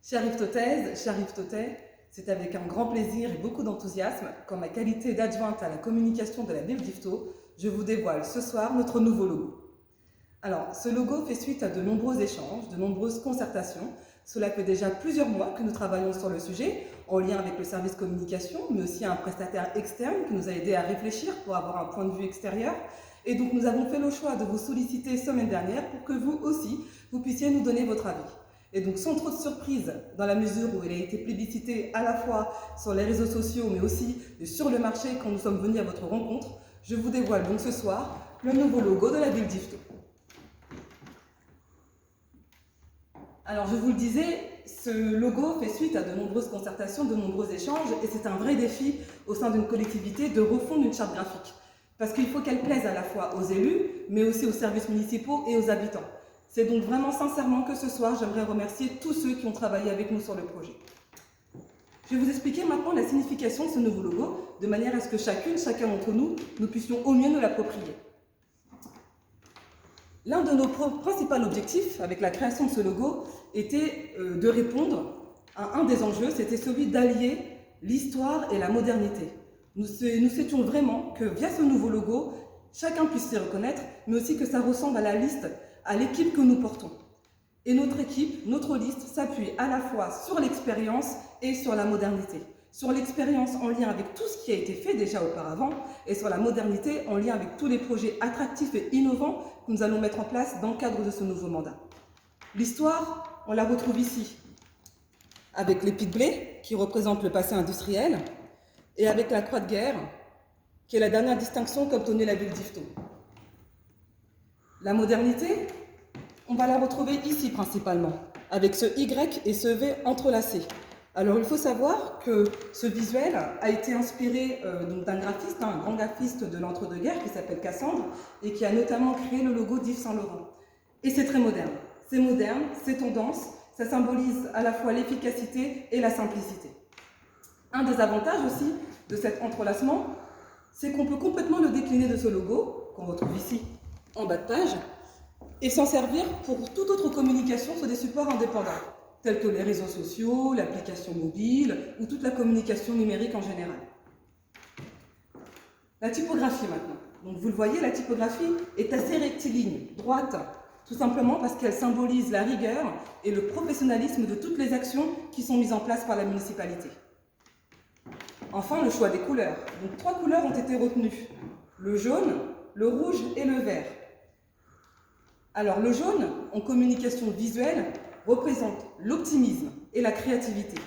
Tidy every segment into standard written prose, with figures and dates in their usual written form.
Chère Yvetot-thèse, cher Yvetot-thais, c'est avec un grand plaisir et beaucoup d'enthousiasme qu'en ma qualité d'adjointe à la communication de la ville d'Yvetot, je vous dévoile ce soir notre nouveau logo. Alors, ce logo fait suite à de nombreux échanges, de nombreuses concertations. Cela fait déjà plusieurs mois que nous travaillons sur le sujet, en lien avec le service communication, mais aussi un prestataire externe qui nous a aidé à réfléchir pour avoir un point de vue extérieur. Et donc, nous avons fait le choix de vous solliciter semaine dernière pour que vous aussi, vous puissiez nous donner votre avis. Et donc, sans trop de surprise, dans la mesure où il a été plébiscité à la fois sur les réseaux sociaux, mais aussi sur le marché quand nous sommes venus à votre rencontre, je vous dévoile donc ce soir le nouveau logo de la ville d'Yvetot. Alors, je vous le disais, ce logo fait suite à de nombreuses concertations, de nombreux échanges, et c'est un vrai défi au sein d'une collectivité de refondre une charte graphique. Parce qu'il faut qu'elle plaise à la fois aux élus, mais aussi aux services municipaux et aux habitants. C'est donc vraiment sincèrement que ce soir, j'aimerais remercier tous ceux qui ont travaillé avec nous sur le projet. Je vais vous expliquer maintenant la signification de ce nouveau logo, de manière à ce que chacun d'entre nous, nous puissions au mieux nous l'approprier. L'un de nos principaux objectifs avec la création de ce logo était de répondre à un des enjeux, c'était celui d'allier l'histoire et la modernité. Nous souhaitions vraiment que via ce nouveau logo, chacun puisse s'y reconnaître, mais aussi que ça ressemble à la liste, à l'équipe que nous portons. Et notre équipe, notre liste s'appuie à la fois sur l'expérience et sur la modernité. Sur l'expérience en lien avec tout ce qui a été fait déjà auparavant et sur la modernité en lien avec tous les projets attractifs et innovants que nous allons mettre en place dans le cadre de ce nouveau mandat. L'histoire, on la retrouve ici, avec l'épi de blé qui représente le passé industriel et avec la croix de guerre qui est la dernière distinction qu'obtenait la ville d'Yvetot. La modernité, on va la retrouver ici principalement, avec ce Y et ce V entrelacés. Alors il faut savoir que ce visuel a été inspiré d'un graphiste, un grand graphiste de l'entre-deux-guerres qui s'appelle Cassandre et qui a notamment créé le logo d'Yves Saint Laurent. Et c'est très moderne. C'est moderne, c'est tendance, ça symbolise à la fois l'efficacité et la simplicité. Un des avantages aussi de cet entrelacement, c'est qu'on peut complètement le décliner de ce logo, qu'on retrouve ici en bas de page, et s'en servir pour toute autre communication sur des supports indépendants, tels que les réseaux sociaux, l'application mobile ou toute la communication numérique en général. La typographie maintenant. Donc vous le voyez, la typographie est assez rectiligne, droite, tout simplement parce qu'elle symbolise la rigueur et le professionnalisme de toutes les actions qui sont mises en place par la municipalité. Enfin, le choix des couleurs. Donc 3 couleurs ont été retenues, le jaune, le rouge et le vert. Alors le jaune, en communication visuelle, représente l'optimisme et la créativité.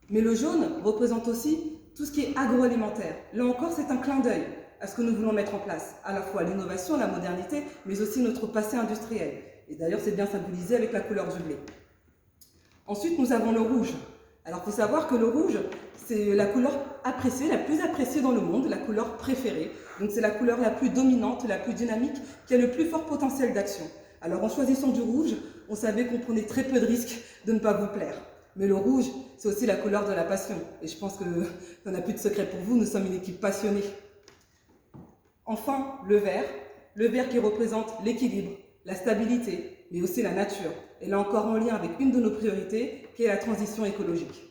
Mais le jaune représente aussi tout ce qui est agroalimentaire. Là encore, c'est un clin d'œil à ce que nous voulons mettre en place, à la fois l'innovation, la modernité, mais aussi notre passé industriel. Et d'ailleurs, c'est bien symbolisé avec la couleur du blé. Ensuite, nous avons le rouge. Alors, il faut savoir que le rouge, c'est la couleur appréciée, la plus appréciée dans le monde, la couleur préférée. Donc, c'est la couleur la plus dominante, la plus dynamique, qui a le plus fort potentiel d'action. Alors, en choisissant du rouge, on savait qu'on prenait très peu de risques de ne pas vous plaire. Mais le rouge, c'est aussi la couleur de la passion. Et je pense qu'on n'a plus de secret pour vous, nous sommes une équipe passionnée. Enfin, le vert qui représente l'équilibre, la stabilité, mais aussi la nature. Et là encore en lien avec une de nos priorités, qui est la transition écologique.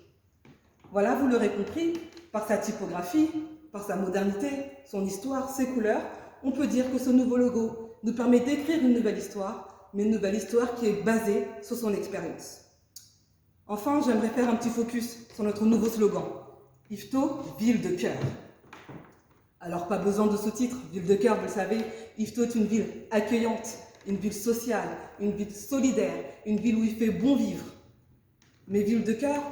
Voilà, vous l'aurez compris, par sa typographie, par sa modernité, son histoire, ses couleurs, on peut dire que ce nouveau logo nous permet d'écrire une nouvelle histoire, mais une nouvelle histoire qui est basée sur son expérience. Enfin, j'aimerais faire un petit focus sur notre nouveau slogan, Yvetot, ville de cœur. Alors, pas besoin de sous-titres, ville de cœur, vous le savez, Yvetot est une ville accueillante, une ville sociale, une ville solidaire, une ville où il fait bon vivre. Mais ville de cœur,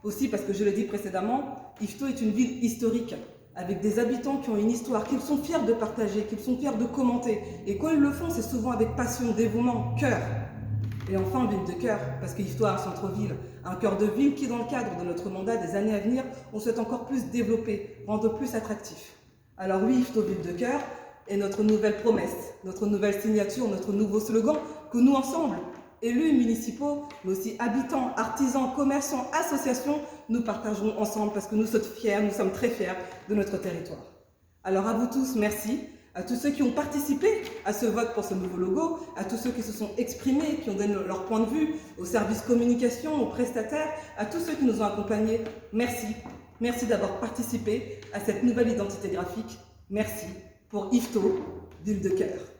aussi parce que je l'ai dit précédemment, Yvetot est une ville historique, avec des habitants qui ont une histoire, qu'ils sont fiers de partager, qu'ils sont fiers de commenter. Et quand ils le font, c'est souvent avec passion, dévouement, cœur. Et enfin, ville de cœur, parce que Yvetot a un centre-ville, un cœur de ville qui, dans le cadre de notre mandat des années à venir, on souhaite encore plus développer, rendre plus attractif. Alors oui, Yvetot, ville de cœur, est notre nouvelle promesse, notre nouvelle signature, notre nouveau slogan que nous ensemble, élus municipaux, mais aussi habitants, artisans, commerçants, associations, nous partagerons ensemble parce que nous sommes fiers, nous sommes très fiers de notre territoire. Alors à vous tous, merci. à tous ceux qui ont participé à ce vote pour ce nouveau logo, à tous ceux qui se sont exprimés, qui ont donné leur point de vue, aux services communication, aux prestataires, à tous ceux qui nous ont accompagnés. Merci. Merci d'avoir participé à cette nouvelle identité graphique. Merci pour Yvetot, ville de cœur.